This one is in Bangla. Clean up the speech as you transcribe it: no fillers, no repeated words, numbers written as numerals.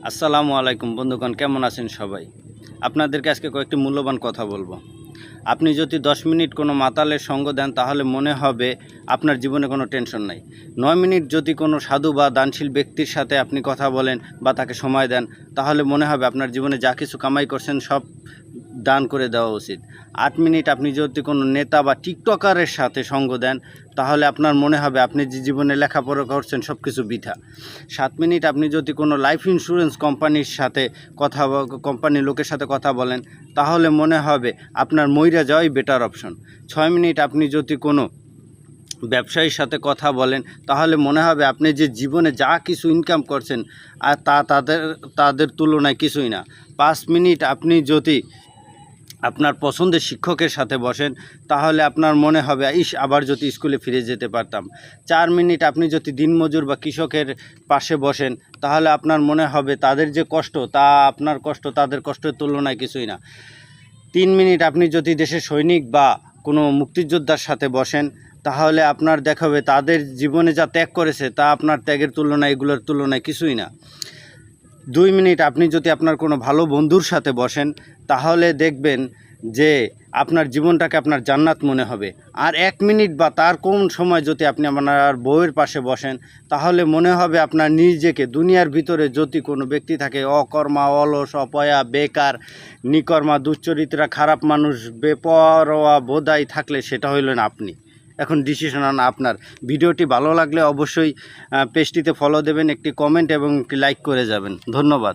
আসসালামু আলাইকুম বন্ধুগণ, কেমন আছেন সবাই? আপনাদেরকে আজকে কয়েকটি মূল্যবান কথা বলবো। আপনি যদি 10 মিনিট কোনো মাতালের সঙ্গ দেন তাহলে মনে হবে আপনার জীবনে কোনো টেনশন নাই। 9 মিনিট যদি কোনো সাধু বা দানশীল ব্যক্তির সাথে আপনি কথা বলেন বা তাকে সময় দেন তাহলে মনে হবে আপনার জীবনে যা কিছু কামাই করছেন সব দান করে দেওয়া উচিত। 8 মিনিট আপনি যদি কোনো নেতা বা টিকটকারের সাথে সঙ্গ দেন তাহলে আপনার মনে হবে আপনি যে জীবনে লেখাপড়া করছেন সব কিছু বৃথা। 7 মিনিট আপনি যদি কোনো লাইফ ইন্স্যুরেন্স কোম্পানির সাথে কোম্পানির লোকের সাথে কথা বলেন তাহলে মনে হবে আপনার মইরা যাওয়াই বেটার অপশন। 6 মিনিট আপনি যদি কোনো ব্যবসায়ীর সাথে কথা বলেন তাহলে মনে হবে আপনি যে জীবনে যা কিছু ইনকাম করছেন আর তাদের তুলনায় কিছুই না। 5 মিনিট আপনি যদি আপনার পছন্দের শিক্ষকের সাথে বসেন তাহলে আপনার মনে হবে আবার যদি স্কুলে ফিরে যেতে পারতাম। 4 মিনিট আপনি যদি দিনমজুর বা কৃষকের পাশে বসেন তাহলে আপনার মনে হবে তাদের যে কষ্ট তা আপনার কষ্ট তাদের কষ্টের তুলনায় কিছুই না। 3 মিনিট আপনি যদি দেশের সৈনিক বা কোনো মুক্তিযোদ্ধার সাথে বসেন তাহলে আপনার দেখাবে তাদের জীবনে যা ত্যাগ করেছে তা আপনার ত্যাগের তুলনায় এগুলোর তুলনায় কিছুই না। 2 মিনিট আপনি যদি আপনার কোনো ভালো বন্ধুর সাথে বসেন তাহলে দেখবেন যে আপনার জীবনটাকে আপনার জান্নাত মনে হবে। আর 1 মিনিট বা তার কোন সময় যদি আপনি আপনার বউয়ের পাশে বসেন তাহলে মনে হবে আপনার নিজেকে দুনিয়ার ভিতরে যদি কোনো ব্যক্তি থাকে অকর্মা, অলস, অপয়া, বেকার, নিকর্মা, দুশ্চরিত্রা, খারাপ মানুষ, বেপরোয়া বোধাই থাকলে সেটা হইলেন আপনি। এখন ডিসিশন আপনার। ভিডিওটি ভালো লাগলে অবশ্যই পেজটিতে ফলো দেবেন, একটি কমেন্ট এবং একটি লাইক করে যাবেন। ধন্যবাদ।